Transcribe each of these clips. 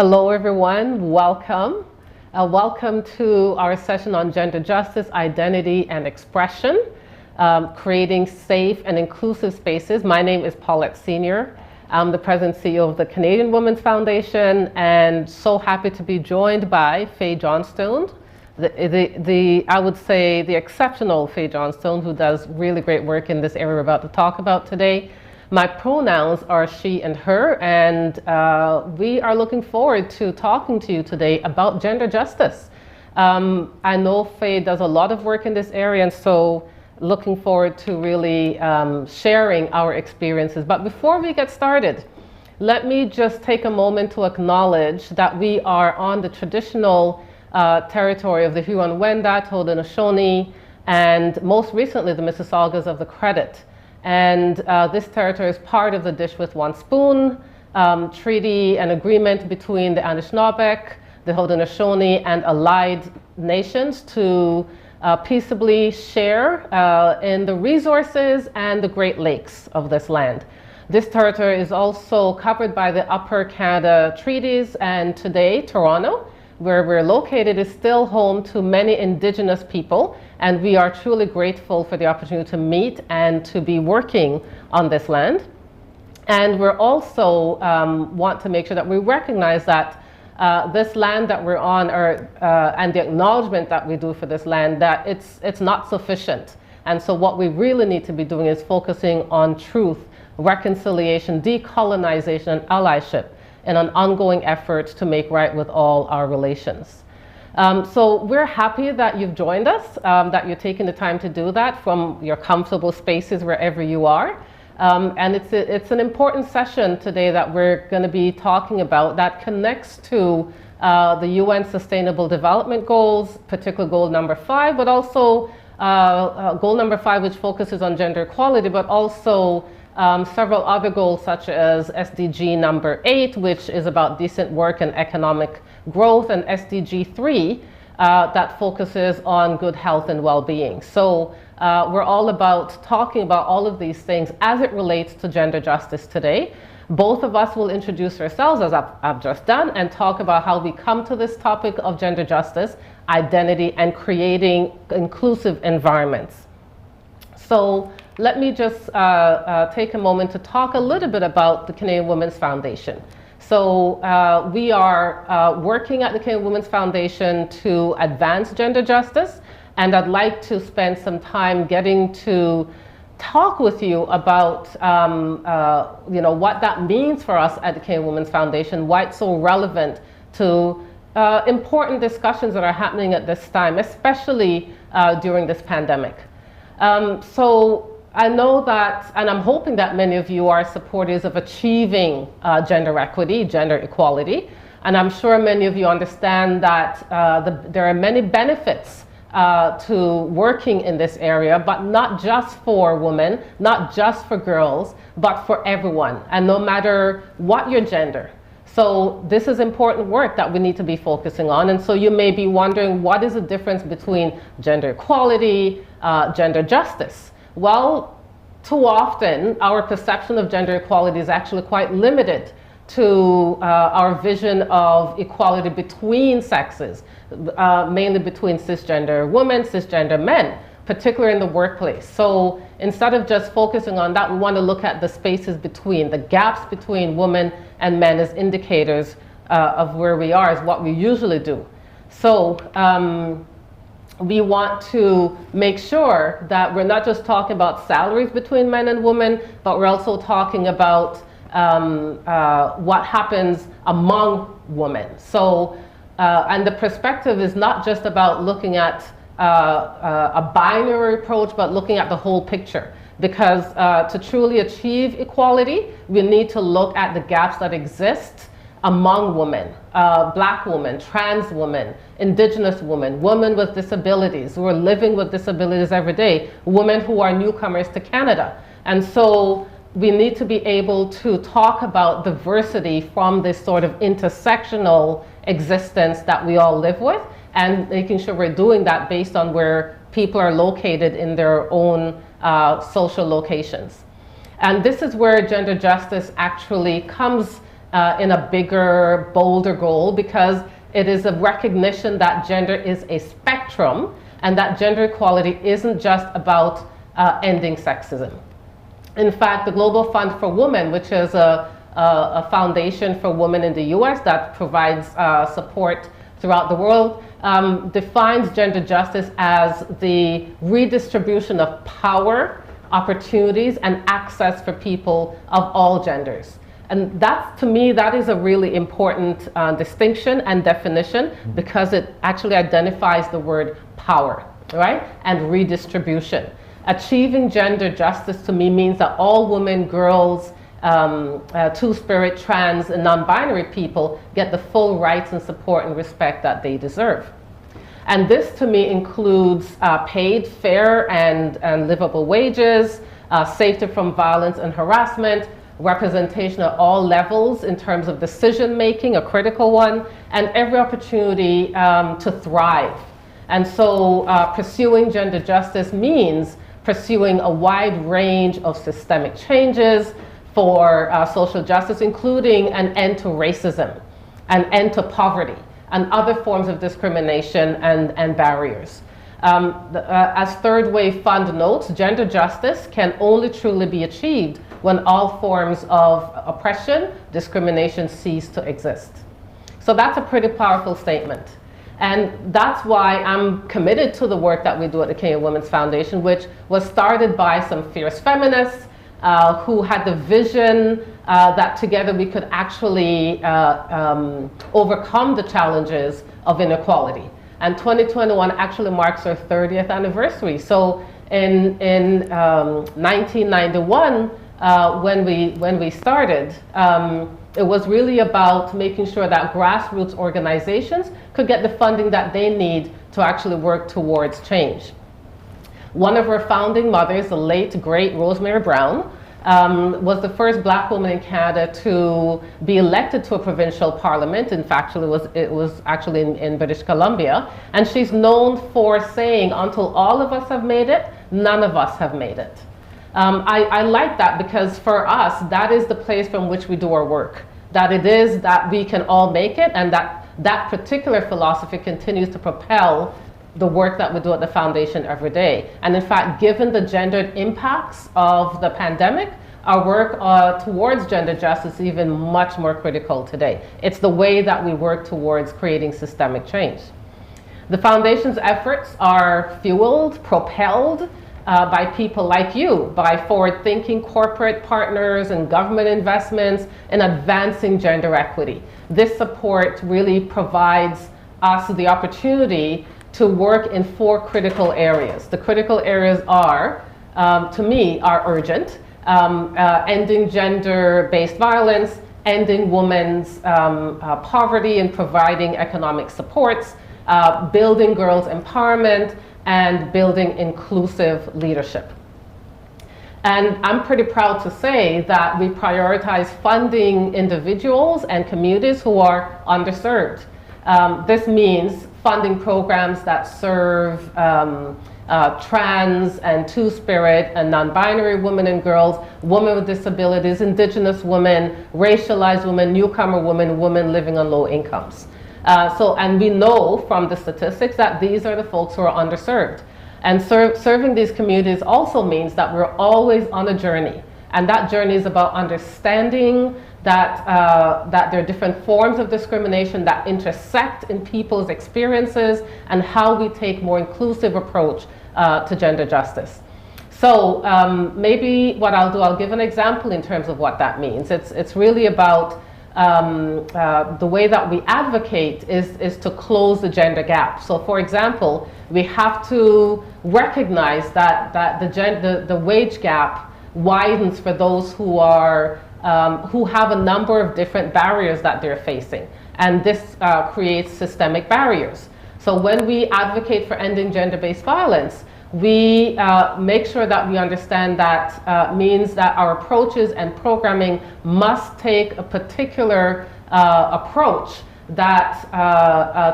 Hello everyone, welcome. Welcome to our session on gender justice, identity and expression, creating safe and inclusive spaces. My name is Paulette Sr. I'm the President and CEO of the Canadian Women's Foundation, and so happy to be joined by Faye Johnstone, I would say the exceptional Faye Johnstone, who does really great work in this area we're about to talk about today. My pronouns are she and her, and we are looking forward to talking to you today about gender justice. I know Faye does a lot of work in this area, and so looking forward to really sharing our experiences. But before we get started, let me just take a moment to acknowledge that we are on the traditional territory of the Huron-Wendat, Haudenosaunee, and most recently the Mississaugas of the Credit. And this territory is part of the Dish with One Spoon treaty and agreement between the Anishinaabe, the Haudenosaunee, and allied nations to peaceably share in the resources and the Great Lakes of this land. This territory is also covered by the Upper Canada treaties, and today Toronto, where we're located, is still home to many Indigenous people, and we are truly grateful for the opportunity to meet and to be working on this land. And we're also want to make sure that we recognize that this land that we're on, and the acknowledgement that we do for this land, that it's not sufficient. And so what we really need to be doing is focusing on truth, reconciliation, decolonization, and allyship in an ongoing effort to make right with all our relations. So we're happy that you've joined us, that you're taking the time to do that from your comfortable spaces wherever you are. And it's an important session today that we're going to be talking about that connects to the UN Sustainable Development Goals, particular goal number 5, but also goal number 5, which focuses on gender equality, but also several other goals such as SDG number 8, which is about decent work and economic growth, and SDG 3 that focuses on good health and well-being. So we're all about talking about all of these things as it relates to gender justice today. Both of us will introduce ourselves, as I've just done, and talk about how we come to this topic of gender justice, identity, and creating inclusive environments. So let me just take a moment to talk a little bit about the Canadian Women's Foundation. So we are working at the Canadian Women's Foundation to advance gender justice, and I'd like to spend some time getting to talk with you about what that means for us at the Canadian Women's Foundation, why it's so relevant to important discussions that are happening at this time, especially during this pandemic. So I know that, and I'm hoping that many of you are supporters of achieving gender equity, gender equality, and I'm sure many of you understand that there are many benefits to working in this area, but not just for women, not just for girls, but for everyone, and no matter what your gender. So this is important work that we need to be focusing on, and so you may be wondering, what is the difference between gender equality, gender justice? Well, too often our perception of gender equality is actually quite limited to our vision of equality between sexes, mainly between cisgender women, cisgender men, particularly in the workplace. So instead of just focusing on that, we want to look at the spaces between, the gaps between women and men as indicators of where we are, is what we usually do. So we want to make sure that we're not just talking about salaries between men and women, but we're also talking about what happens among women. So, and the perspective is not just about looking at a binary approach, but looking at the whole picture. Because to truly achieve equality, we need to look at the gaps that exist among women, Black women, trans women, Indigenous women, women with disabilities who are living with disabilities every day, women who are newcomers to Canada. And so we need to be able to talk about diversity from this sort of intersectional existence that we all live with, and making sure we're doing that based on where people are located in their own social locations. And this is where gender justice actually comes in a bigger, bolder goal, because it is a recognition that gender is a spectrum and that gender equality isn't just about ending sexism. In fact, the Global Fund for Women, which is a foundation for women in the US that provides support throughout the world, defines gender justice as the redistribution of power, opportunities, and access for people of all genders. And that's, to me, that is a really important distinction and definition, because it actually identifies the word power, right? And redistribution. Achieving gender justice to me means that all women, girls, two-spirit, trans, and non-binary people get the full rights and support and respect that they deserve. And this to me includes paid, fair, and livable wages, safety from violence and harassment, representation at all levels in terms of decision making, a critical one, and every opportunity to thrive. And so pursuing gender justice means pursuing a wide range of systemic changes for social justice, including an end to racism, an end to poverty, and other forms of discrimination and barriers. As Third Wave Fund notes, gender justice can only truly be achieved when all forms of oppression, discrimination cease to exist. So that's a pretty powerful statement. And that's why I'm committed to the work that we do at the Kenya Women's Foundation, which was started by some fierce feminists who had the vision that together we could actually overcome the challenges of inequality. And 2021 actually marks our 30th anniversary. So in 1991, when we started, it was really about making sure that grassroots organizations could get the funding that they need to actually work towards change. One of our founding mothers, the late, great Rosemary Brown, was the first Black woman in Canada to be elected to a provincial parliament. In fact, it was actually in British Columbia. And she's known for saying, until all of us have made it, none of us have made it. I like that, because for us, that is the place from which we do our work. That it is that we can all make it, and that particular philosophy continues to propel the work that we do at the foundation every day. And in fact, given the gendered impacts of the pandemic, our work towards gender justice is even much more critical today. It's the way that we work towards creating systemic change. The foundation's efforts are fueled, propelled by people like you, by forward-thinking corporate partners and government investments in advancing gender equity. This support really provides us the opportunity to work in 4 critical areas. The critical areas are, to me, are urgent. Ending gender-based violence, ending women's poverty and providing economic supports, building girls' empowerment, and building inclusive leadership. And I'm pretty proud to say that we prioritize funding individuals and communities who are underserved. This means funding programs that serve trans and two-spirit and non-binary women and girls, women with disabilities, indigenous women, racialized women, newcomer women, women living on low incomes. And we know from the statistics that these are the folks who are underserved. And serving these communities also means that we're always on a journey. And that journey is about understanding that there are different forms of discrimination that intersect in people's experiences, and how we take more inclusive approach to gender justice. So maybe what I'll do, I'll give an example in terms of what that means. It's really about the way that we advocate is to close the gender gap. So for example, we have to recognize that the wage gap widens for those who have a number of different barriers that they're facing. And this creates systemic barriers. So when we advocate for ending gender-based violence, we make sure that we understand that means that our approaches and programming must take a particular approach that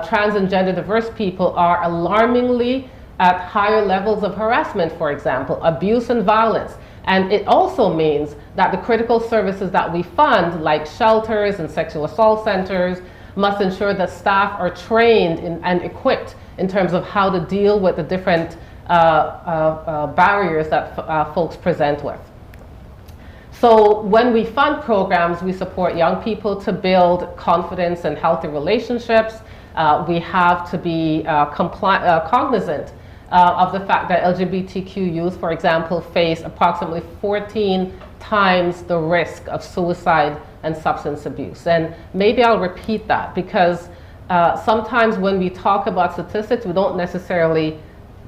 trans and gender diverse people are alarmingly at higher levels of harassment, for example, abuse and violence. And it also means that the critical services that we fund, like shelters and sexual assault centers, must ensure that staff are trained and equipped in terms of how to deal with the different barriers that folks present with. So when we fund programs, we support young people to build confidence and healthy relationships. We have to be cognizant of the fact that LGBTQ youth, for example, face approximately 14 times the risk of suicide and substance abuse. And maybe I'll repeat that, because sometimes when we talk about statistics, we don't necessarily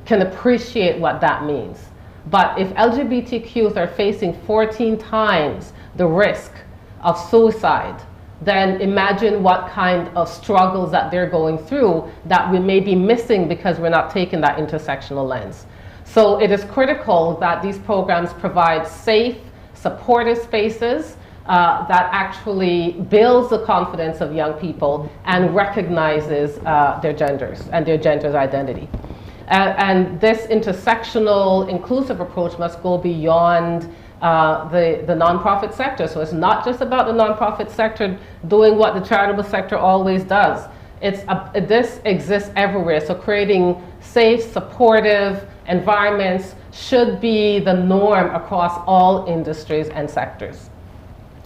can appreciate what that means. But if LGBTQs are facing 14 times the risk of suicide, then imagine what kind of struggles that they're going through that we may be missing because we're not taking that intersectional lens. So it is critical that these programs provide safe, supportive spaces that actually builds the confidence of young people and recognizes their genders and their gender's identity. And this intersectional, inclusive approach must go beyond the nonprofit sector. So it's not just about the nonprofit sector doing what the charitable sector always does. This exists everywhere. So creating safe, supportive environments should be the norm across all industries and sectors.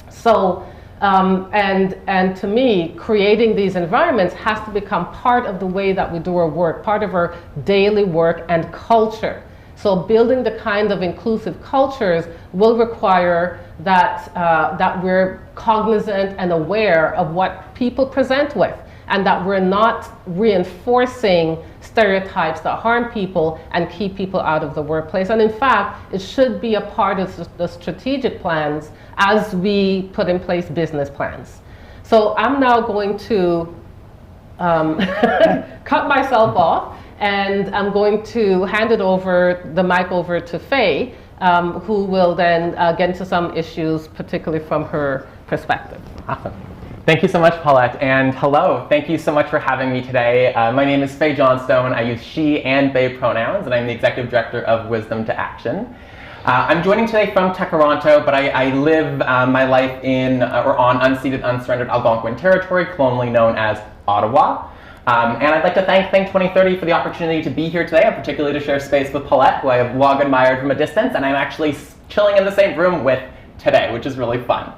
So, and to me, creating these environments has to become part of the way that we do our work, part of our daily work and culture. So building the kind of inclusive cultures will require that, that we're cognizant and aware of what people present with, and that we're not reinforcing stereotypes that harm people and keep people out of the workplace. And in fact, it should be a part of the strategic plans as we put in place business plans. So I'm now going to cut myself off, and I'm going to hand the mic over to Faye, who will then get into some issues, particularly from her perspective. Awesome. Thank you so much, Paulette, and hello. Thank you so much for having me today. My name is Faye Johnstone. I use she and they pronouns, and I'm the Executive Director of Wisdom to Action. I'm joining today from Toronto, but I live my life in or on unceded, unsurrendered Algonquin territory, colonially known as Ottawa. And I'd like to thank Think 2030 for the opportunity to be here today, and particularly to share space with Paulette, who I have long admired from a distance, and I'm actually chilling in the same room with today, which is really fun.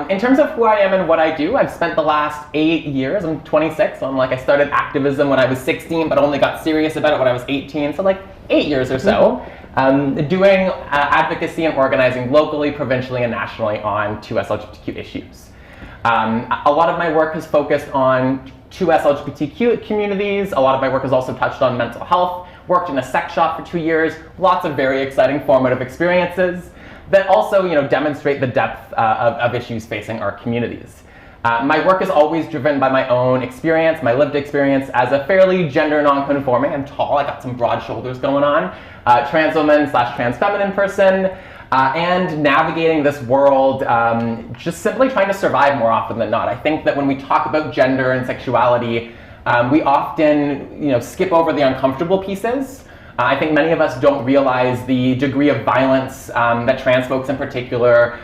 In terms of who I am and what I do, I've spent the last 8 years, I'm 26, so I started activism when I was 16, but only got serious about it when I was 18, so 8 years or so, doing advocacy and organizing locally, provincially, and nationally on 2S LGBTQ issues. A lot of my work has focused on 2S LGBTQ communities. A lot of my work has also touched on mental health, worked in a sex shop for 2 years, lots of very exciting formative experiences that also demonstrate the depth of issues facing our communities. My work is always driven by my own experience, my lived experience as a fairly gender non-conforming. I'm tall, I got some broad shoulders going on, trans woman / trans feminine person, and navigating this world, just simply trying to survive more often than not. I think that when we talk about gender and sexuality, we often skip over the uncomfortable pieces. I think many of us don't realize the degree of violence that trans folks in particular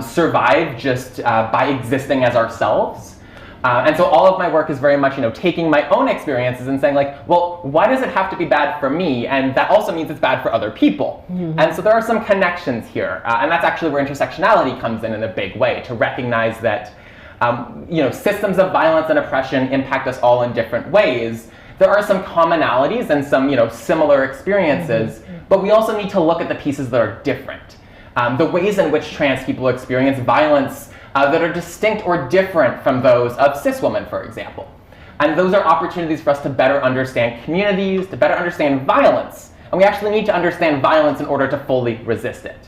survive just by existing as ourselves. And so all of my work is very much taking my own experiences and saying well, why does it have to be bad for me? And that also means it's bad for other people. Mm-hmm. And so there are some connections here. And that's actually where intersectionality comes in a big way, to recognize that systems of violence and oppression impact us all in different ways. There are some commonalities and some similar experiences, mm-hmm. but we also need to look at the pieces that are different. The ways in which trans people experience violence that are distinct or different from those of cis women, for example. And those are opportunities for us to better understand communities, to better understand violence. And we actually need to understand violence in order to fully resist it.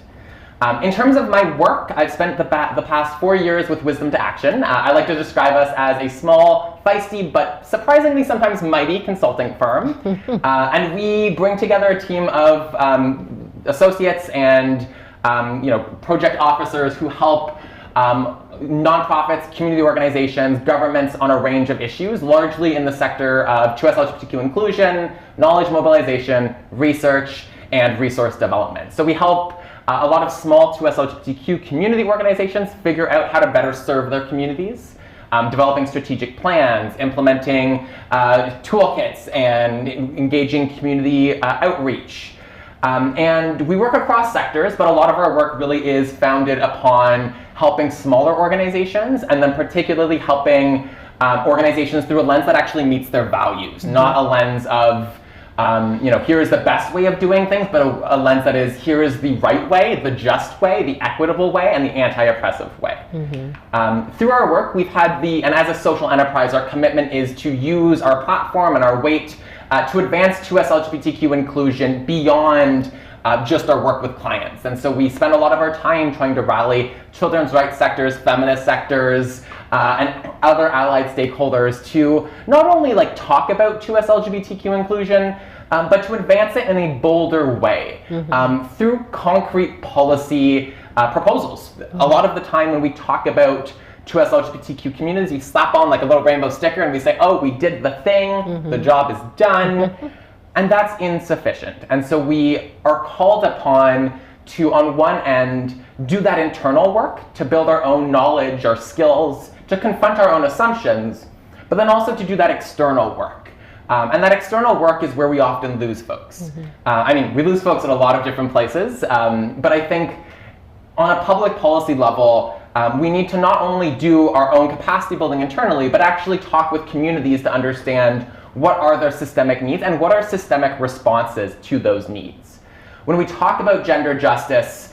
In terms of my work, I've spent the past 4 years with Wisdom to Action. I like to describe us as a small, feisty, but surprisingly sometimes mighty consulting firm. And we bring together a team of associates and project officers who help nonprofits, community organizations, governments on a range of issues, largely in the sector of 2S LGBTQ inclusion, knowledge mobilization, research, and resource development. So we help a lot of small 2S LGBTQ community organizations figure out how to better serve their communities, developing strategic plans, implementing toolkits, and engaging community outreach. And we work across sectors, but a lot of our work really is founded upon helping smaller organizations, and then particularly helping organizations through a lens that actually meets their values, not a lens of, here is the best way of doing things, but a lens that is, here is the right way, the just way, the equitable way, and the anti-oppressive way. Through our work, we've had and as a social enterprise, our commitment is to use our platform and our weight to advance 2S LGBTQ inclusion beyond just our work with clients. And so we spend a lot of our time trying to rally children's rights sectors, feminist sectors, and other allied stakeholders to not only talk about 2S LGBTQ inclusion, but to advance it in a bolder way through concrete policy proposals. A lot of the time when we talk about 2S LGBTQ communities, we slap on a little rainbow sticker and we say, oh, we did the thing, the job is done. And that's insufficient. And so we are called upon to, on one end, do that internal work to build our own knowledge, our skills, to confront our own assumptions, but then also to do that external work. And that external work is where we often lose folks. We lose folks at a lot of different places, but I think on a public policy level, we need to not only do our own capacity building internally, but actually talk with communities to understand what are their systemic needs and what are systemic responses to those needs. When we talk about gender justice,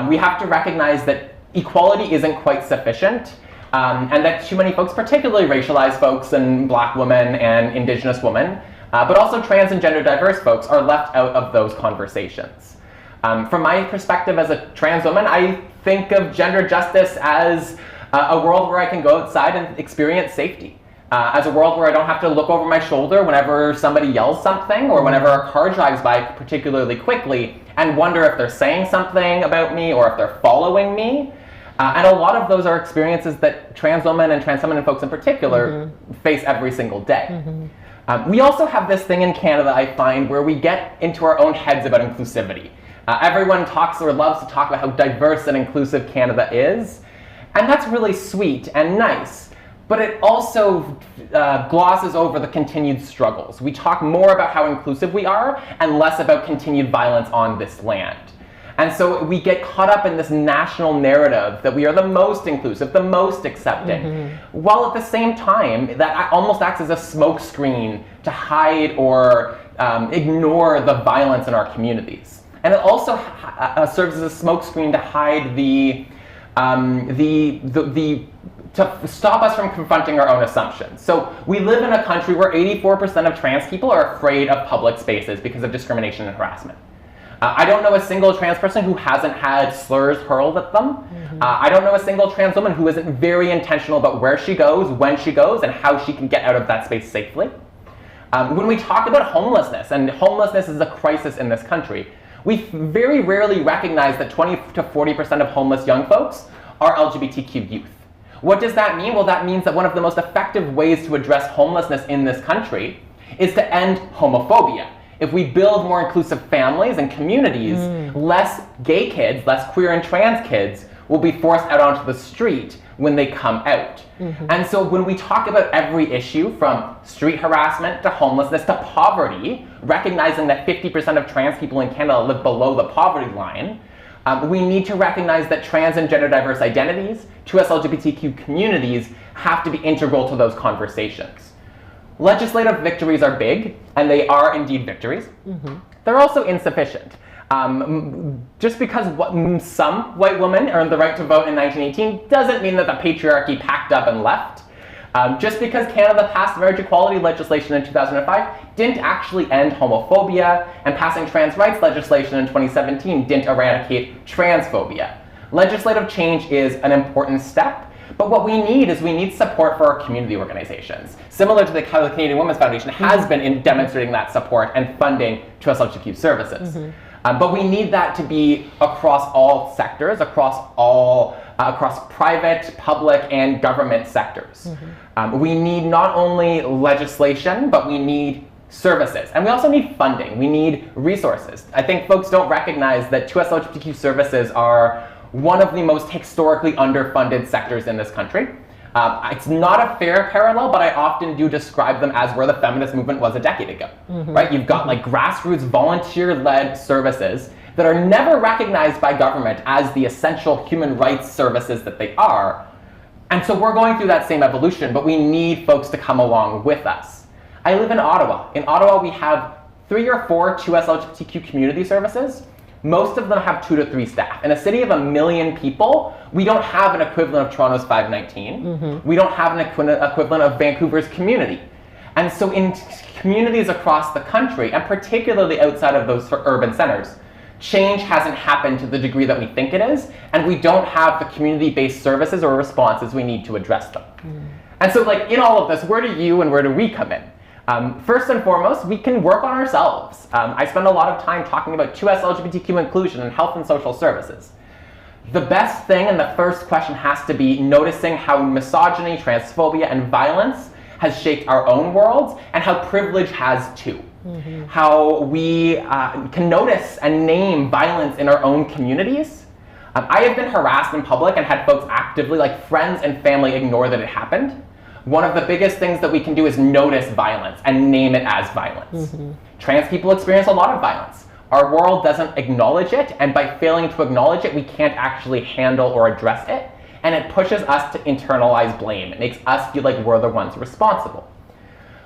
we have to recognize that equality isn't quite sufficient, and that too many folks, particularly racialized folks and Black women and Indigenous women, but also trans and gender diverse folks, are left out of those conversations. From my perspective as a trans woman, I think of gender justice as a world where I can go outside and experience safety. As a world where I don't have to look over my shoulder whenever somebody yells something or whenever a car drives by particularly quickly and wonder if they're saying something about me or if they're following me. And a lot of those are experiences that trans women and trans feminine folks in particular face every single day. We also have this thing in Canada, I find, where we get into our own heads about inclusivity. Everyone talks or loves to talk about how diverse and inclusive Canada is, and that's really sweet and nice. But it also glosses over the continued struggles. We talk more about how inclusive we are and less about continued violence on this land. And so we get caught up in this national narrative that we are the most inclusive, the most accepting, while at the same time that almost acts as a smokescreen to hide or ignore the violence in our communities. And it also serves as a smokescreen to hide to stop us from confronting our own assumptions. So we live in a country where 84% of trans people are afraid of public spaces because of discrimination and harassment. I don't know a single trans person who hasn't had slurs hurled at them. I don't know a single trans woman who isn't very intentional about where she goes, when she goes, and how she can get out of that space safely. When we talk about homelessness, and homelessness is a crisis in this country, we very rarely recognize that 20 to 40% of homeless young folks are LGBTQ youth. What does that mean? Well, that means that one of the most effective ways to address homelessness in this country is to end homophobia. If we build more inclusive families and communities, less gay kids, less queer and trans kids will be forced out onto the street when they come out. And so when we talk about every issue from street harassment to homelessness to poverty, recognizing that 50% of trans people in Canada live below the poverty line, we need to recognize that trans and gender diverse identities, 2S LGBTQ communities, have to be integral to those conversations. Legislative victories are big, and they are indeed victories. They're also insufficient. Just because some white women earned the right to vote in 1918 doesn't mean that the patriarchy packed up and left. Just because Canada passed marriage equality legislation in 2005 didn't actually end homophobia, and passing trans rights legislation in 2017 didn't eradicate transphobia. Legislative change is an important step, but what we need support for our community organizations. Similar to the Canadian Women's Foundation has been in demonstrating that support and funding 2S LGBTQ services. But we need that to be across all sectors, across private, public, and government sectors. We need not only legislation, but we need services. And we also need funding. We need resources. I think folks don't recognize that 2S LGBTQ services are one of the most historically underfunded sectors in this country. It's not a fair parallel, but I often do describe them as where the feminist movement was a decade ago, right? You've got like grassroots volunteer-led services that are never recognized by government as the essential human rights services that they are. And so we're going through that same evolution, but we need folks to come along with us. I live in Ottawa. In Ottawa, we have 3 or 4 2S LGBTQ community services. Most of them have 2 to 3 staff. In a city of 1 million people, we don't have an equivalent of Toronto's 519. We don't have an equivalent of Vancouver's community. And so in communities across the country, and particularly outside of those urban centers, change hasn't happened to the degree that we think it is, and we don't have the community-based services or responses we need to address them. And so like in all of this, where do you and where do we come in? First and foremost, we can work on ourselves. I spend a lot of time talking about 2S LGBTQ inclusion and health and social services. The best thing and the first question has to be noticing how misogyny, transphobia, and violence has shaped our own worlds and how privilege has too. How we can notice and name violence in our own communities. I have been harassed in public and had folks actively, like friends and family, ignore that it happened. One of the biggest things that we can do is notice violence and name it as violence. Trans people experience a lot of violence. Our world doesn't acknowledge it, and by failing to acknowledge it, we can't actually handle or address it, and it pushes us to internalize blame. It makes us feel like we're the ones responsible.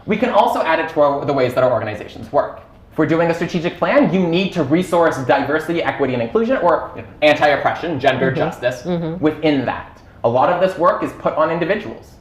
We can also add it to the ways that our organizations work. If we're doing a strategic plan, you need to resource diversity, equity, and inclusion, or anti-oppression, gender justice, within that. A lot of this work is put on individuals.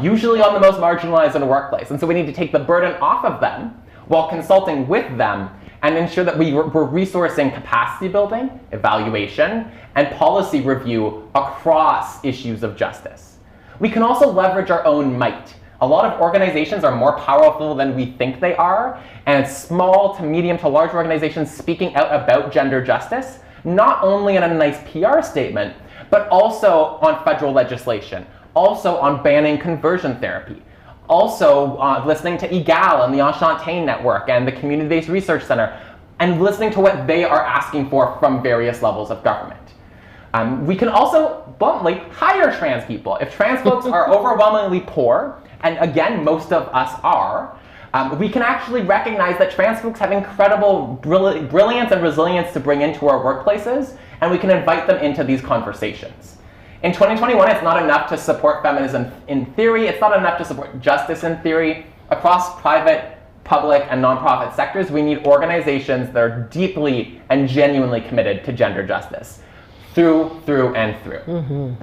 Usually on the most marginalized in the workplace. And so we need to take the burden off of them while consulting with them and ensure that we're resourcing capacity building, evaluation, and policy review across issues of justice. We can also leverage our own might. A lot of organizations are more powerful than we think they are, and small to medium to large organizations speaking out about gender justice, not only in a nice PR statement, but also on federal legislation. Also on banning conversion therapy. Also listening to EGAL and the Enchanté Network and the Community-Based Research Center, and listening to what they are asking for from various levels of government. We can also bluntly hire trans people. If trans folks are overwhelmingly poor, and again, most of us are, we can actually recognize that trans folks have incredible brilliance and resilience to bring into our workplaces, and we can invite them into these conversations. In 2021, it's not enough to support feminism in theory. It's not enough to support justice in theory. Across private, public, and nonprofit sectors, we need organizations that are deeply and genuinely committed to gender justice, through and through.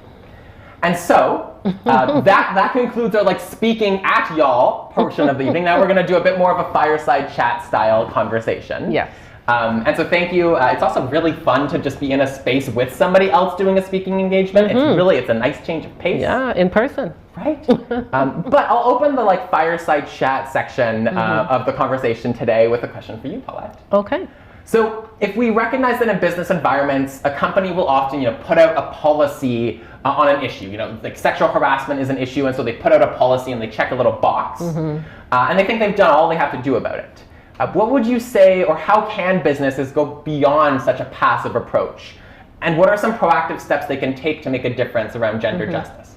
And so that concludes our speaking at y'all portion of the evening. Now we're going to do a bit more of a fireside chat style conversation. Yes. And so thank you. It's also really fun to just be in a space with somebody else doing a speaking engagement. It's a nice change of pace. Yeah, in person. Right. But I'll open the fireside chat section of the conversation today with a question for you, Paulette. Okay. So if we recognize that in business environments, a company will often put out a policy on an issue. Like sexual harassment is an issue, and so they put out a policy and they check a little box. And they think they've done all they have to do about it. What would you say, or how can businesses go beyond such a passive approach? And what are some proactive steps they can take to make a difference around gender justice?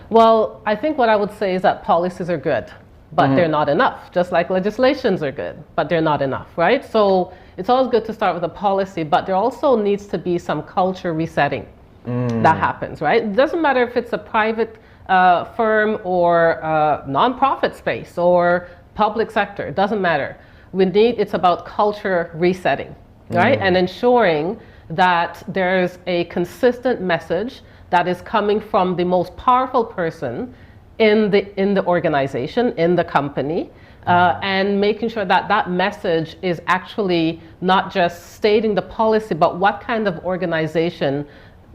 Well, I think what I would say is that policies are good, but they're not enough. Just like legislations are good, but they're not enough, right? So it's always good to start with a policy, but there also needs to be some culture resetting that happens, right? It doesn't matter if it's a private firm or nonprofit space or public sector, it doesn't matter. It's about culture resetting, right? And ensuring that there's a consistent message that is coming from the most powerful person in the organization, in the company, and making sure that that message is actually not just stating the policy, but what kind of organization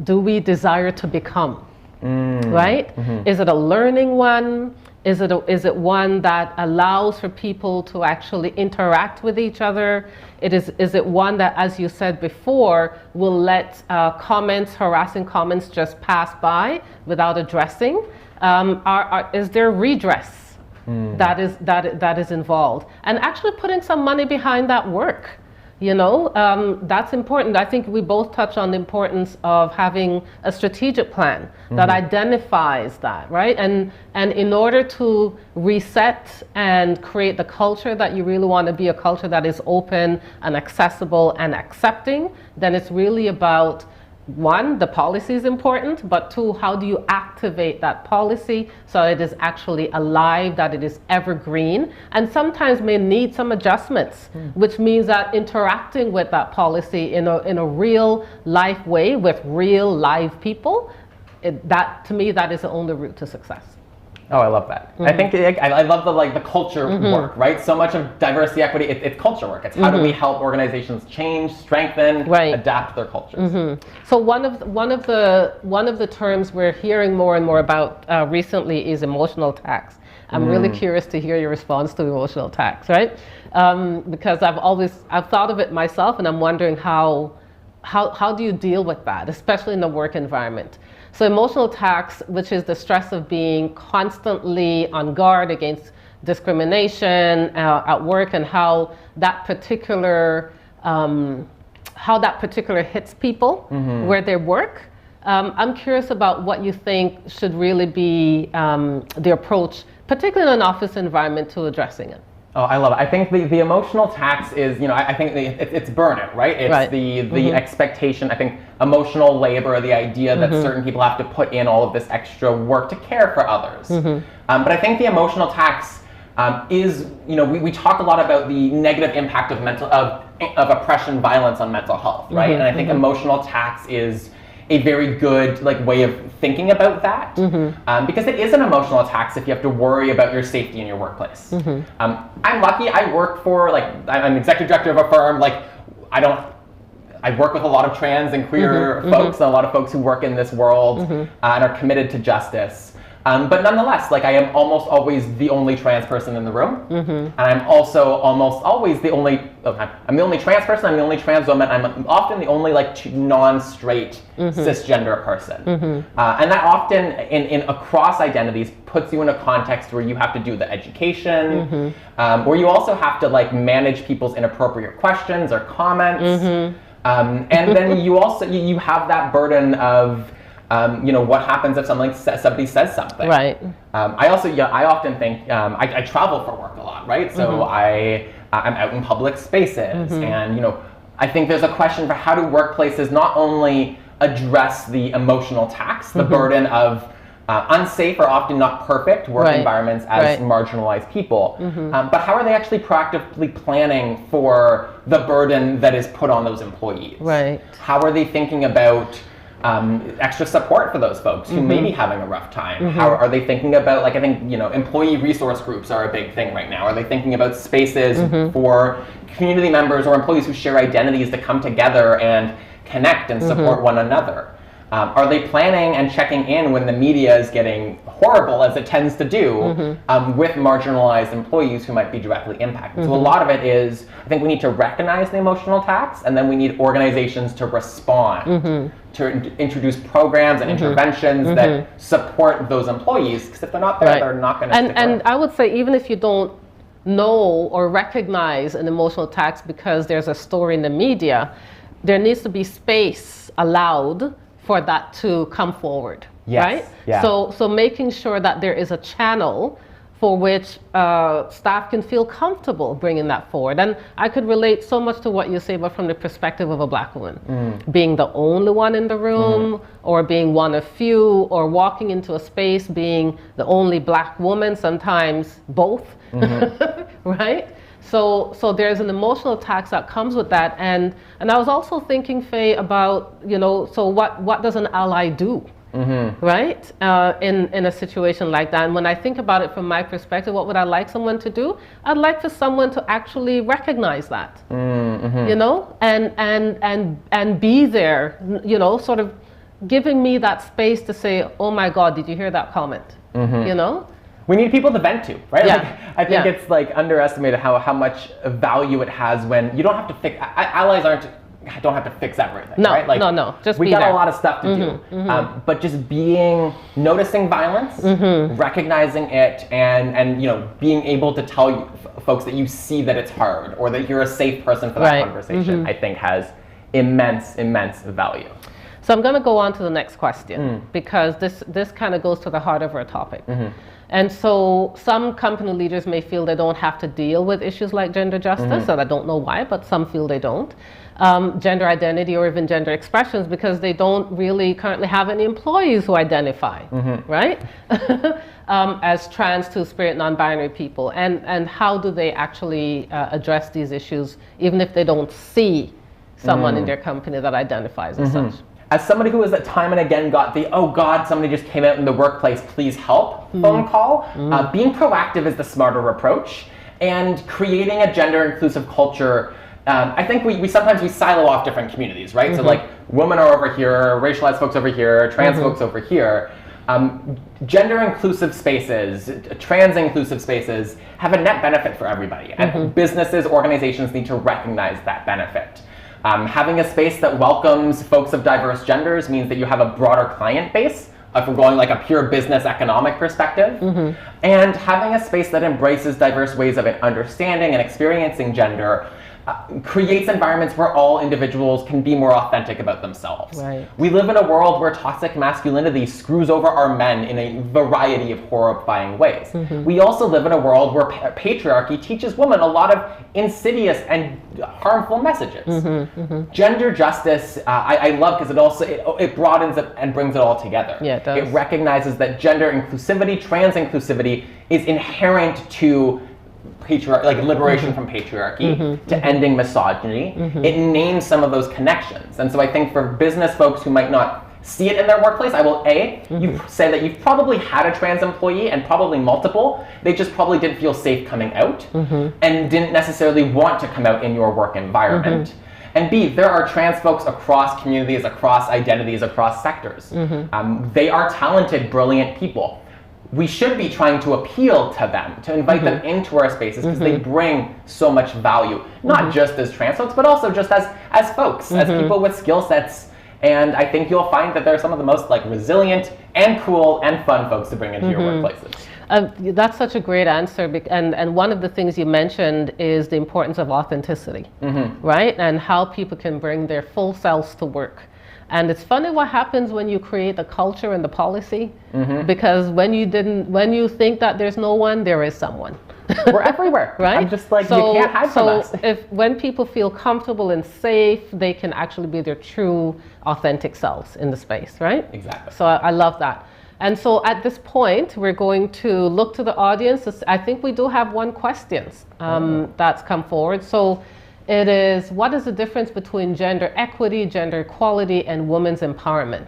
do we desire to become, right? Is it a learning one? Is it one that allows for people to actually interact with each other? Is it one that, as you said before, will let harassing comments just pass by without addressing? Is there redress that is involved, and actually putting some money behind that work. That's important. I think we both touch on the importance of having a strategic plan that identifies that, right? And in order to reset and create the culture that you really want to be, a culture that is open and accessible and accepting, then it's really about, one, the policy is important, but two, how do you activate that policy so it is actually alive, that it is evergreen, and sometimes may need some adjustments, which means that interacting with that policy in a real life way with real live people, that to me, that is the only route to success. Oh, I love that. I think I love the culture work, right? So much of diversity, equity, it's culture work. It's how do we help organizations change, strengthen, adapt their cultures. So one of the terms we're hearing more and more about recently is emotional tax. I'm really curious to hear your response to emotional tax, right? Because I've thought of it myself, and I'm wondering how do you deal with that, especially in the work environment? So emotional tax, which is the stress of being constantly on guard against discrimination at work, and how that particular hits people where they work. I'm curious about what you think should really be the approach, particularly in an office environment, to addressing it. Oh, I love it. I think the emotional tax is, I think it's burnout, right? It's the expectation, I think emotional labor, the idea that certain people have to put in all of this extra work to care for others. But I think the emotional tax is, we talk a lot about the negative impact of oppression, violence on mental health, right? And I think emotional tax is a very good way of thinking about that, because it is an emotional tax if you have to worry about your safety in your workplace. I'm lucky. I work for I'm executive director of a firm. I work with a lot of trans and queer folks, and a lot of folks who work in this world and are committed to justice. But nonetheless, I am almost always the only trans person in the room, and I'm also almost always I'm the only trans person, I'm the only trans woman, I'm often the only non-straight cisgender person. And that often, in across identities, puts you in a context where you have to do the education, where you also have to manage people's inappropriate questions or comments, and then you have that burden of what happens if somebody says something. Right. I often think, I travel for work a lot, right? So I'm out in public spaces, and I think there's a question for how do workplaces not only address the emotional tax, the burden of unsafe or often not perfect work environments as marginalized people, but how are they actually proactively planning for the burden that is put on those employees? Right. How are they thinking about extra support for those folks who may be having a rough time? How are they thinking about, I think, employee resource groups are a big thing right now. Are they thinking about spaces for community members or employees who share identities to come together and connect and support one another? Are they planning and checking in when the media is getting horrible, as it tends to do, with marginalized employees who might be directly impacted? So a lot of it is, I think we need to recognize the emotional tax, and then we need organizations to respond, to introduce programs and interventions that support those employees, because if they're not there, they're not going to stick around. And I would say, even if you don't know or recognize an emotional tax because there's a story in the media, there needs to be space allowed for that to come forward, right? Yeah. So making sure that there is a channel for which staff can feel comfortable bringing that forward. And I could relate so much to what you say, but from the perspective of a Black woman, being the only one in the room, or being one of few, or walking into a space being the only Black woman, sometimes both, right? So there's an emotional tax that comes with that, and I was also thinking, Faye, about so what does an ally do, right? In a situation like that. And when I think about it from my perspective, what would I like someone to do? I'd like for someone to actually recognize that, and be there, sort of giving me that space to say, oh my God, did you hear that comment? We need people to vent to, right? Yeah. I think it's underestimated how much value it has when you don't have to fix. Allies aren't don't have to fix everything, No, right? Like, no, just we be got there. a lot of stuff to do, but just noticing violence, recognizing it, and being able to tell folks that you see that it's hard, or that you're a safe person for that conversation, I think has immense value. So I'm going to go on to the next question, because this kind of goes to the heart of our topic. And so some company leaders may feel they don't have to deal with issues like gender justice, and I don't know why, but some feel they don't. Gender identity or even gender expressions, because they don't really currently have any employees who identify, right? As trans, two-spirit, non-binary people. And how do they actually address these issues, even if they don't see someone in their company that identifies as such? As somebody who has time and again got the, oh God, somebody just came out in the workplace, please help phone call, being proactive is the smarter approach, and creating a gender inclusive culture. I think we sometimes silo off different communities, right? So like women are over here, racialized folks over here, trans folks over here. Gender inclusive spaces, trans inclusive spaces have a net benefit for everybody, and businesses, organizations need to recognize that benefit. Having a space that welcomes folks of diverse genders means that you have a broader client base, if we're going like a pure business economic perspective. And having a space that embraces diverse ways of understanding and experiencing gender creates environments where all individuals can be more authentic about themselves. Right. We live in a world where toxic masculinity screws over our men in a variety of horrifying ways. We also live in a world where patriarchy teaches women a lot of insidious and harmful messages. Gender justice, I love, because it broadens it and brings it all together. Yeah, it does. It recognizes that gender inclusivity, trans inclusivity, is inherent to like liberation from patriarchy, to ending misogyny. It names some of those connections. And so I think for business folks who might not see it in their workplace, I will you say that you've probably had a trans employee, and probably multiple. They just probably didn't feel safe coming out, and didn't necessarily want to come out in your work environment. And B, there are trans folks across communities, across identities, across sectors. They are talented, brilliant people. We should be trying to appeal to them, to invite them into our spaces, because they bring so much value, not just as trans folks, but also just as folks, as people with skill sets. And I think you'll find that they're some of the most like resilient and cool and fun folks to bring into your workplaces. That's such a great answer, and one of the things you mentioned is the importance of authenticity, right? And how people can bring their full selves to work. And it's funny what happens when you create a culture and the policy, because when you think that there's no one, there is someone. We're everywhere, right? I'm just like, you can't hide from us. So when people feel comfortable and safe, they can actually be their true, authentic selves in the space, right? Exactly. So I love that. And so at this point, we're going to look to the audience. I think we do have one question that's come forward. So it is, what is the difference between gender equity, gender equality, and women's empowerment?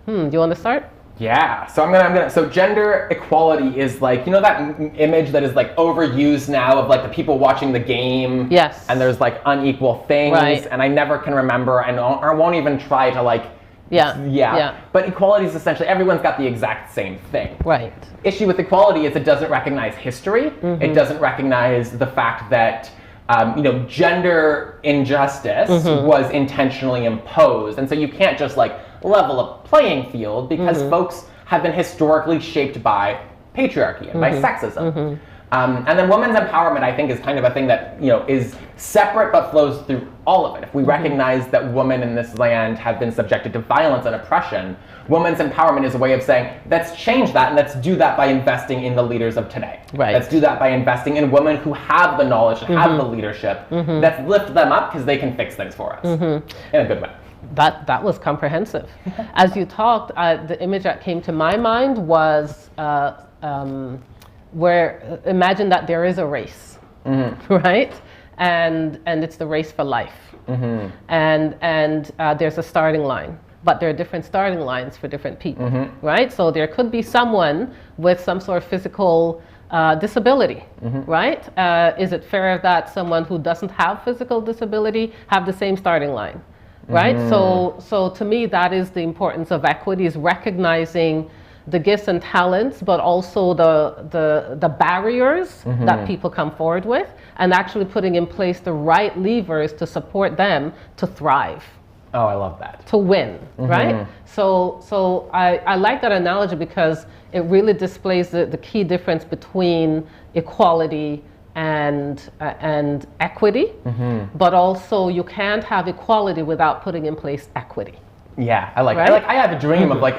Do you want to start? Yeah, so so gender equality is like, that image that is like overused now of like the people watching the game. Yes. And there's like unequal things. Right. And I never can remember, and I won't even try to like, yeah. But equality is essentially everyone's got the exact same thing. Right. Issue with equality is it doesn't recognize history. It doesn't recognize the fact that gender injustice was intentionally imposed. And so you can't just like level a playing field, because folks have been historically shaped by patriarchy and by sexism. And then women's empowerment, I think, is kind of a thing that is separate but flows through all of it. If we recognize that women in this land have been subjected to violence and oppression, women's empowerment is a way of saying, let's change that, and let's do that by investing in the leaders of today. Right. Let's do that by investing in women who have the knowledge, have the leadership. Let's lift them up, because they can fix things for us in a good way. That was comprehensive. As you talked, the image that came to my mind was where, imagine that there is a race, right? And it's the race for life. And there's a starting line, but there are different starting lines for different people, right? So there could be someone with some sort of physical disability, right? Is it fair that someone who doesn't have physical disability have the same starting line, right? So to me, that is the importance of equity, is recognizing the gifts and talents, but also the barriers that people come forward with, and actually putting in place the right levers to support them to thrive. Oh, I love that. To win, right? So I like that analogy because it really displays the key difference between equality and equity, but also you can't have equality without putting in place equity. Yeah, I Right? have a dream of like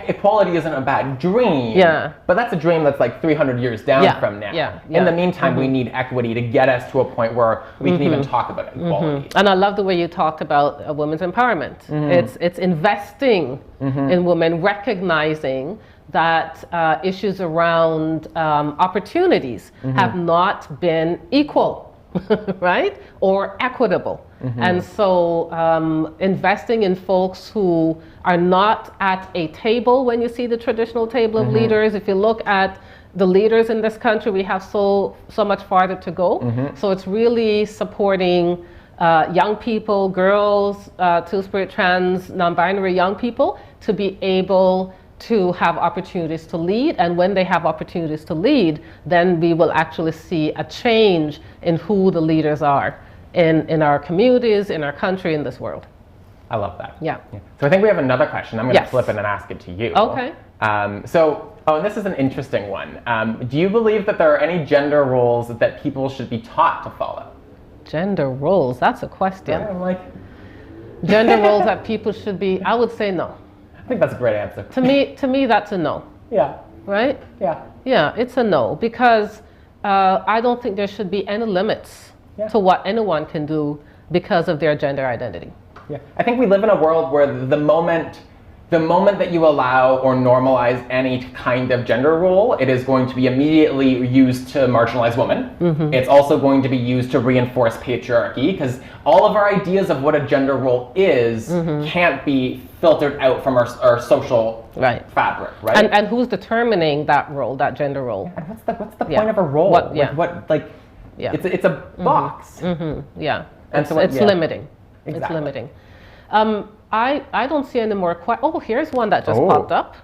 equality isn't a bad dream. Yeah. But that's a dream that's like 300 years down from now. Yeah. In the meantime, we need equity to get us to a point where we can even talk about equality. And I love the way you talked about women's empowerment. It's investing in women, recognizing that issues around opportunities have not been equal, right? Or equitable. And so investing in folks who are not at a table when you see the traditional table of leaders. If you look at the leaders in this country, we have so much farther to go. So it's really supporting young people, girls, two-spirit, trans, non-binary young people to be able to have opportunities to lead. And when they have opportunities to lead, then we will actually see a change in who the leaders are in our communities, in our country, in this world. I love that. Yeah. So I think we have another question. I'm going to flip it and ask it to you. Okay. And this is an interesting one. Do you believe that there are any gender roles that people should be taught to follow? Gender roles, that's a question. Yeah, I'm like... Gender roles that people should be, I would say no. I think that's a great answer. To me, that's a no. Yeah. Right? Yeah. Yeah, it's a no, because I don't think there should be any limits to what anyone can do because of their gender identity. Yeah. I think we live in a world where the moment that you allow or normalize any kind of gender role, it is going to be immediately used to marginalize women. It's also going to be used to reinforce patriarchy, because all of our ideas of what a gender role is can't be filtered out from our social fabric, right? And who's determining that role, that gender role? And what's the point of a role? It's a box. Yeah. And it's limiting. Exactly. It's limiting. I don't see any more questions. Oh, here's one that just popped up.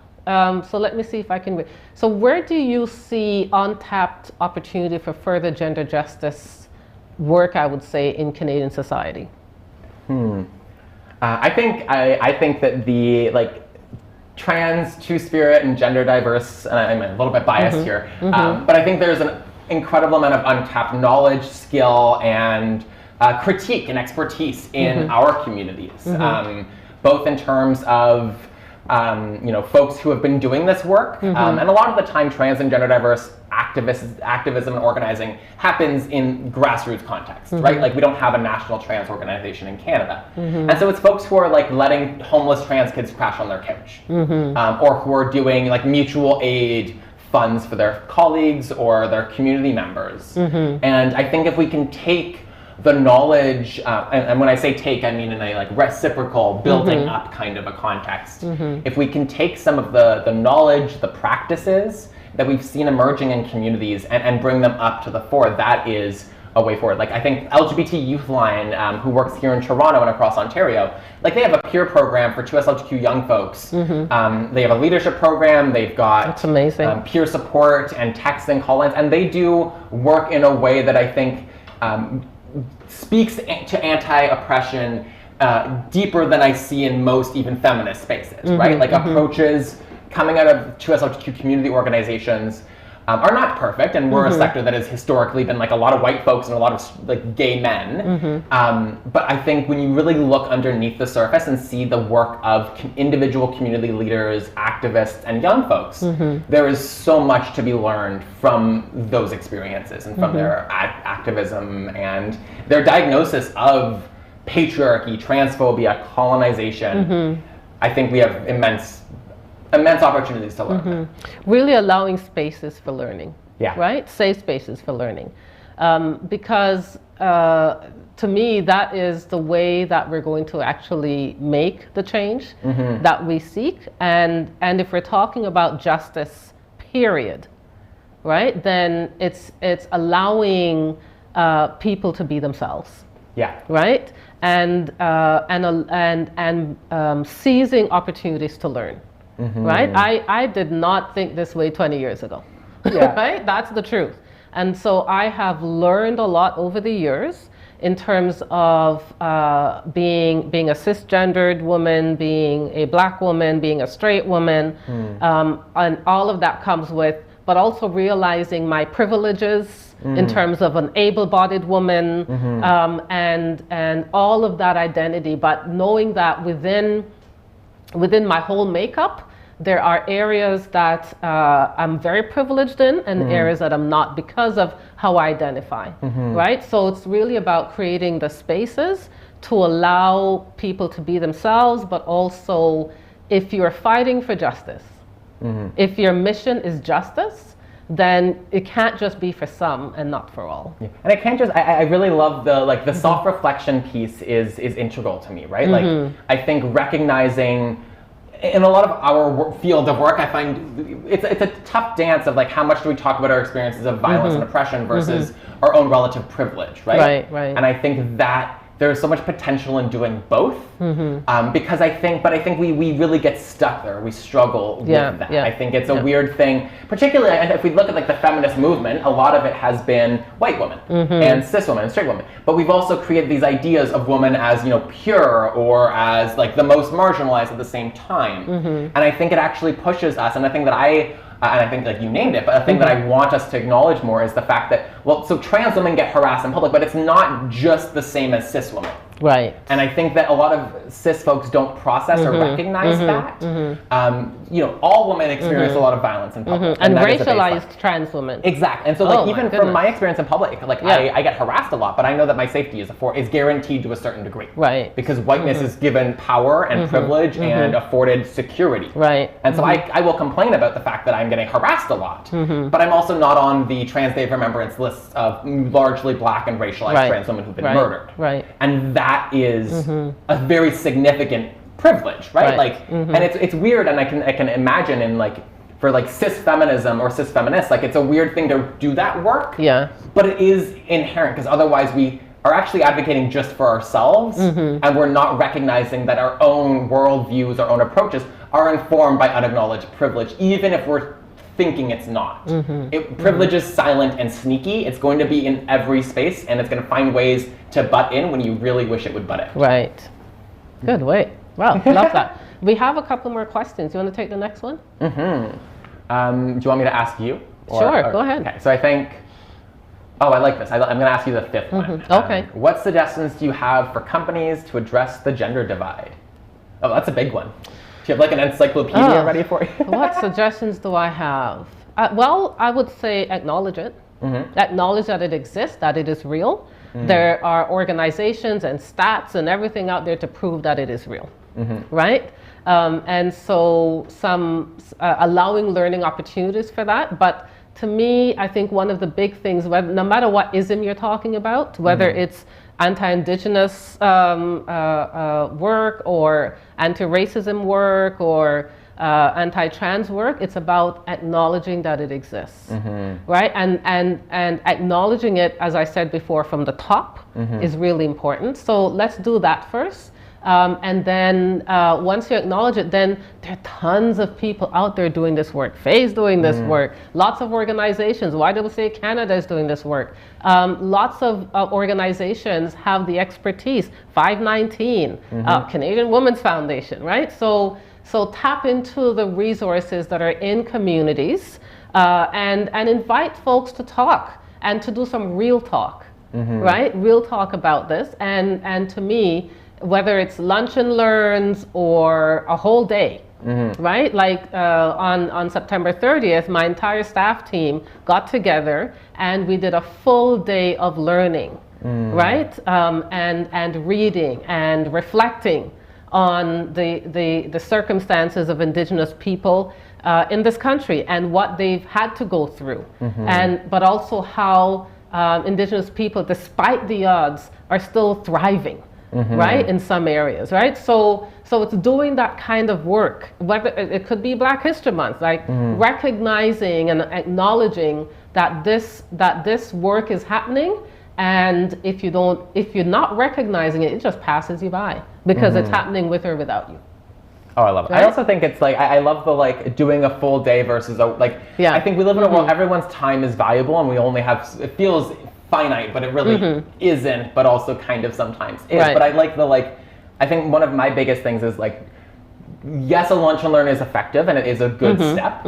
So let me see if I can read. So where do you see untapped opportunity for further gender justice work, I would say, in Canadian society? I think that the trans, two-spirit, and gender diverse, and I'm a little bit biased here, but I think there's an incredible amount of untapped knowledge, skill, and critique and expertise in our communities, both in terms of folks who have been doing this work, and a lot of the time trans and gender diverse activism and organizing happens in grassroots context, right? Like we don't have a national trans organization in Canada, and so it's folks who are letting homeless trans kids crash on their couch, or who are doing mutual aid funds for their colleagues or their community members. And I think if we can take the knowledge, and when I say take, I mean in a reciprocal, building up kind of a context. If we can take some of the knowledge, the practices that we've seen emerging in communities and bring them up to the fore, that is a way forward. I think LGBT Youth Line, who works here in Toronto and across Ontario, they have a peer program for 2SLGQ young folks. They have a leadership program, they've got That's amazing. Peer support and texting call-ins, and they do work in a way that I think speaks to anti-oppression deeper than I see in most even feminist spaces, right? Approaches coming out of 2SLGQ community organizations are not perfect, and we're a sector that has historically been a lot of white folks and a lot of gay men. But I think when you really look underneath the surface and see the work of individual community leaders, activists, and young folks, there is so much to be learned from those experiences and from their activism and their diagnosis of patriarchy, transphobia, colonization. I think we have immense opportunities to learn. Really allowing spaces for learning, right? Safe spaces for learning. Because to me, that is the way that we're going to actually make the change that we seek. And if we're talking about justice, period, right? Then it's allowing people to be themselves. Right? And seizing opportunities to learn. right? I did not think this way 20 years ago, right? That's the truth. And so I have learned a lot over the years in terms of being a cisgendered woman, being a black woman, being a straight woman, and all of that comes with, but also realizing my privileges in terms of an able-bodied woman, and all of that identity, but knowing that within my whole makeup, there are areas that I'm very privileged in and areas that I'm not because of how I identify, right? So it's really about creating the spaces to allow people to be themselves, but also if you're fighting for justice, if your mission is justice, then it can't just be for some and not for all. Yeah. And it can't just, I really love the self-reflection piece is integral to me, right? Like, I think recognizing, in a lot of our field of work, I find it's a tough dance of like how much do we talk about our experiences of violence and oppression versus our own relative privilege, right? Right. And I think that there's so much potential in doing both, because I think we really get stuck there. We struggle with that. I think it's a weird thing, particularly if we look at like the feminist movement. A lot of it has been white women and cis women and straight women, but we've also created these ideas of women as, you know, pure or as like the most marginalized at the same time. And I think it actually pushes us. And I think that and I think like you named it, but the thing that I want us to acknowledge more is the fact that, well, so trans women get harassed in public, but it's not just the same as cis women. Right. And I think that a lot of cis folks don't process or recognize that. You know, all women experience a lot of violence in public. And racialized trans women. Exactly. And so like even from my experience in public, like I get harassed a lot, but I know that my safety is guaranteed to a certain degree. Right. Because whiteness is given power and privilege and afforded security. Right. And so I will complain about the fact that I'm getting harassed a lot, but I'm also not on the Trans Day of Remembrance lists of largely black and racialized trans women who've been murdered. Right. And that is a very significant privilege, right? Like, and it's weird, and I can imagine in like, for like cis feminism or cis feminists, like it's a weird thing to do that work. Yeah. But it is inherent, because otherwise we are actually advocating just for ourselves, and we're not recognizing that our own worldviews, our own approaches are informed by unacknowledged privilege, even if we're thinking it's not. Privilege is silent and sneaky. It's going to be in every space, and it's going to find ways to butt in when you really wish it would butt in. Right. Good, wait. Wow, love that. We have a couple more questions. You want to take the next one? Do you want me to ask you? Sure, go ahead. Okay, so I think, I like this. I'm going to ask you the fifth one. Okay. What suggestions do you have for companies to address the gender divide? Oh, that's a big one. Do you have like an encyclopedia ready for you? What suggestions do I have? Well, I would say acknowledge it. Acknowledge that it exists, that it is real. There are organizations and stats and everything out there to prove that it is real, right? And so allowing learning opportunities for that. But to me, I think one of the big things, no matter what ism you're talking about, whether it's anti-Indigenous work or anti-racism work or anti-trans work, it's about acknowledging that it exists, right? And acknowledging it, as I said before, from the top is really important. So let's do that first. And then once you acknowledge it, then there are tons of people out there doing this work. Faye's doing this work. Lots of organizations. YWCA Canada is doing this work. Lots of organizations have the expertise. 519, Canadian Women's Foundation, right? So tap into the resources that are in communities and invite folks to talk and to do some real talk, right? Real talk about this. And to me, whether it's lunch and learns or a whole day, right? Like on September 30th, my entire staff team got together and we did a full day of learning, right? And reading and reflecting on the circumstances of Indigenous people in this country and what they've had to go through, but also how Indigenous people, despite the odds, are still thriving. Right, in some areas, right? So it's doing that kind of work. Whether it could be Black History Month, like recognizing and acknowledging that this work is happening, and if you're not recognizing it, it just passes you by because it's happening with or without you. Oh, I love it. Right? I also think it's like, I love the like doing a full day versus Yeah. I think we live in a world, everyone's time is valuable and we only have, it feels finite, but it really isn't, but also kind of sometimes is. Right. But I like I think one of my biggest things is like, yes, a lunch and learn is effective and it is a good step,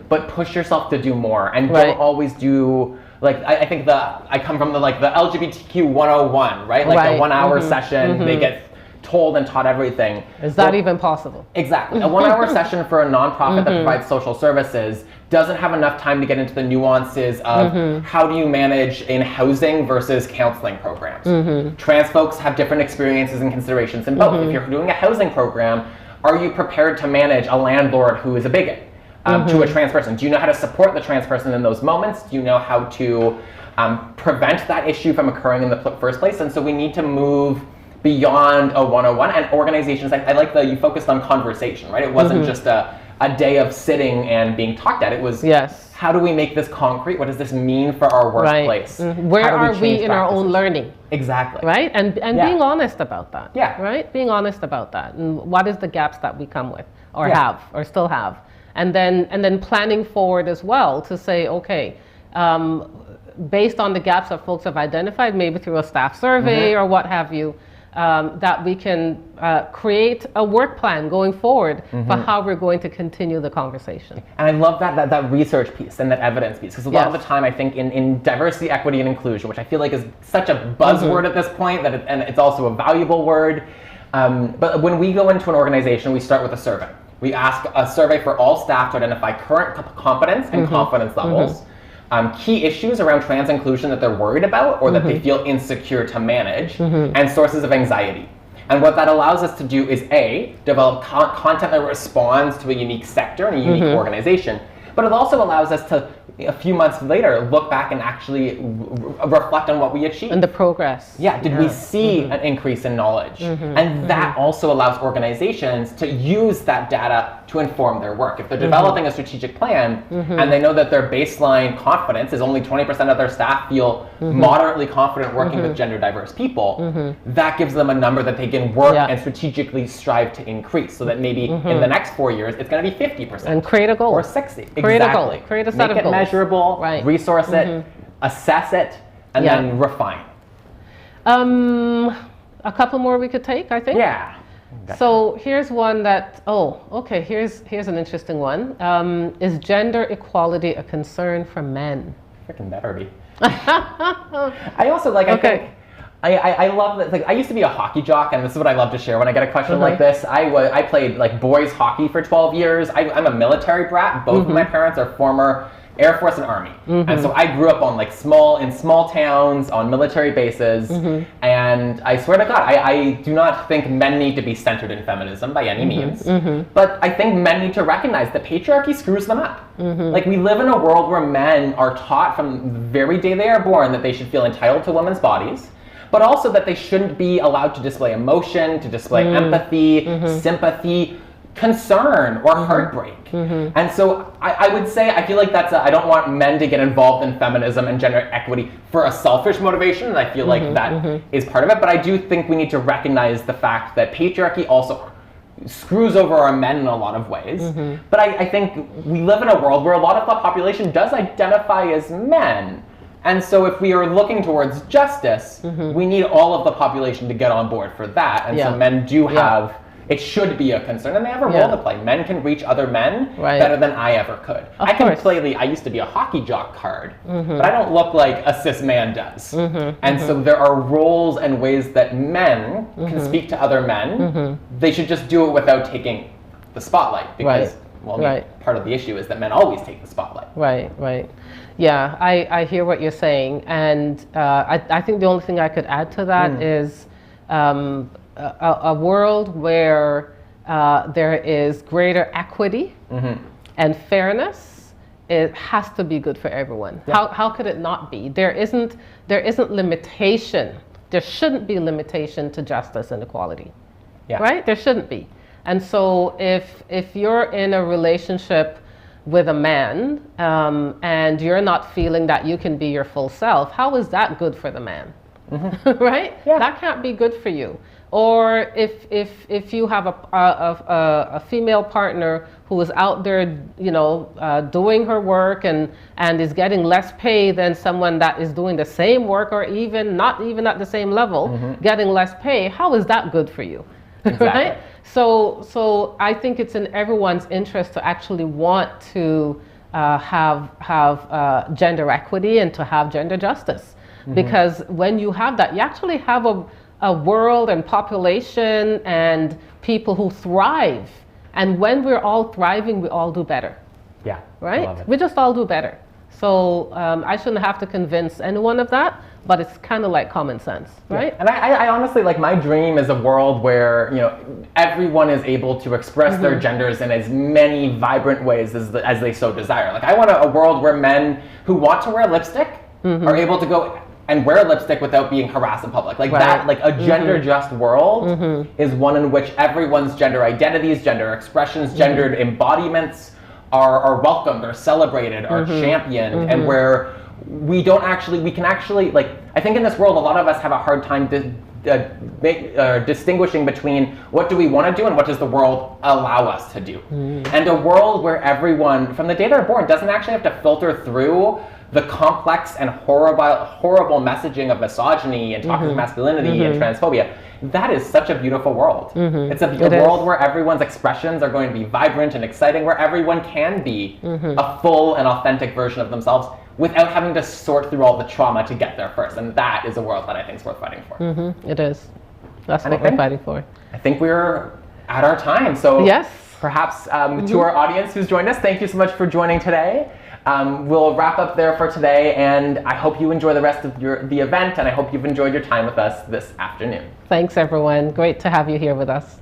but push yourself to do more and don't always do, like, I think I come from the LGBTQ 101, right? Like the 1 hour session, they get told and taught everything. Is that even possible? Exactly. A 1 hour session for a nonprofit that provides social services doesn't have enough time to get into the nuances of how do you manage in housing versus counseling programs. Trans folks have different experiences and considerations in both. If you're doing a housing program, are you prepared to manage a landlord who is a bigot to a trans person? Do you know how to support the trans person in those moments? Do you know how to prevent that issue from occurring in the first place? And so we need to move beyond a 101, and organizations, I like that you focused on conversation, right? It wasn't just a day of sitting and being talked at. It was, how do we make this concrete? What does this mean for our workplace? Where are we in our own learning? Exactly. Right? And being honest about that. Yeah. Right? Being honest about that. And what is the gaps that we come with or have or still have? And then planning forward as well to say, okay, based on the gaps that folks have identified, maybe through a staff survey or what have you, that we can create a work plan going forward for how we're going to continue the conversation. And I love that research piece and that evidence piece, because a lot of the time I think in diversity, equity, and inclusion, which I feel like is such a buzzword at this point, that and it's also a valuable word, but when we go into an organization, we start with a survey. We ask a survey for all staff to identify current competence and confidence levels, key issues around trans inclusion that they're worried about or that they feel insecure to manage, and sources of anxiety. And what that allows us to do is A, develop content that responds to a unique sector and a unique organization, but it also allows us to, a few months later, look back and actually reflect on what we achieved. And the progress. Yeah, did we see an increase in knowledge? And that also allows organizations to use that data to inform their work. If they're developing a strategic plan and they know that their baseline confidence is only 20% of their staff feel moderately confident working with gender diverse people, that gives them a number that they can work and strategically strive to increase, so that maybe in the next 4 years it's going to be 50%. And create a goal. Or 60. Create a goal. Create a set of goals. Measurable, resource it, assess it, and then refine. A couple more we could take, I think. Yeah. So here's one that, here's an interesting one. Is gender equality a concern for men? Freaking better be. I also I think, I love that. Like, I used to be a hockey jock, and this is what I love to share when I get a question like this. I played like boys hockey for 12 years. I'm a military brat. Both of my parents are former Air Force and Army, and so I grew up on small towns on military bases. And I swear to God, I do not think men need to be centered in feminism by any means, but I think men need to recognize that patriarchy screws them up. Like, we live in a world where men are taught from the very day they are born that they should feel entitled to women's bodies, but also that they shouldn't be allowed to display emotion, to display empathy, sympathy, concern, or heartbreak. And so I would say, I feel like I don't want men to get involved in feminism and gender equity for a selfish motivation, and I feel like that is part of it, but I do think we need to recognize the fact that patriarchy also screws over our men in a lot of ways. But I think we live in a world where a lot of the population does identify as men. And so if we are looking towards justice, we need all of the population to get on board for that. And so men do have, it should be a concern, and they have a role to play. Men can reach other men better than I ever could. I used to be a hockey jock card, but I don't look like a cis man does. And so there are roles and ways that men can speak to other men. They should just do it without taking the spotlight, because part of the issue is that men always take the spotlight. Right. Yeah, I hear what you're saying, and I think the only thing I could add to that is a world where there is greater equity and fairness. It has to be good for everyone. How could it not be? There isn't limitation. There shouldn't be limitation to justice and equality. Right? There shouldn't be. And so if you're in a relationship with a man and you're not feeling that you can be your full self, how is that good for the man? Right? That can't be good for you. Or if you have a female partner who is out there, doing her work and is getting less pay than someone that is doing the same work, or even not even at the same level, getting less pay, how is that good for you? Exactly. Right? So I think it's in everyone's interest to actually want to have gender equity and to have gender justice. Because when you have that, you actually have a world and population and people who thrive. And when we're all thriving, we all do better. Yeah. Right? Love it. We just all do better. So I shouldn't have to convince anyone of that, but it's kind of like common sense, right? Yeah. And I honestly, like, my dream is a world where, everyone is able to express their genders in as many vibrant ways as they so desire. Like, I want a world where men who want to wear lipstick are able to go and wear lipstick without being harassed in public. Like that, like a gender just world is one in which everyone's gender identities, gender expressions, gendered embodiments are welcomed, are celebrated, are championed, and where we can actually, like, I think in this world, a lot of us have a hard time distinguishing between what do we want to do and what does the world allow us to do. And a world where everyone, from the day they're born, doesn't actually have to filter through the complex and horrible messaging of misogyny and toxic masculinity and transphobia. That is such a beautiful world. It's a world where everyone's expressions are going to be vibrant and exciting, where everyone can be a full and authentic version of themselves without having to sort through all the trauma to get there first. And that is a world that I think is worth fighting for. It is. That's what we're fighting for. I think we're at our time. So yes. Perhaps to our audience who's joined us, thank you so much for joining today. We'll wrap up there for today, and I hope you enjoy the rest of the event, and I hope you've enjoyed your time with us this afternoon. Thanks, everyone. Great to have you here with us.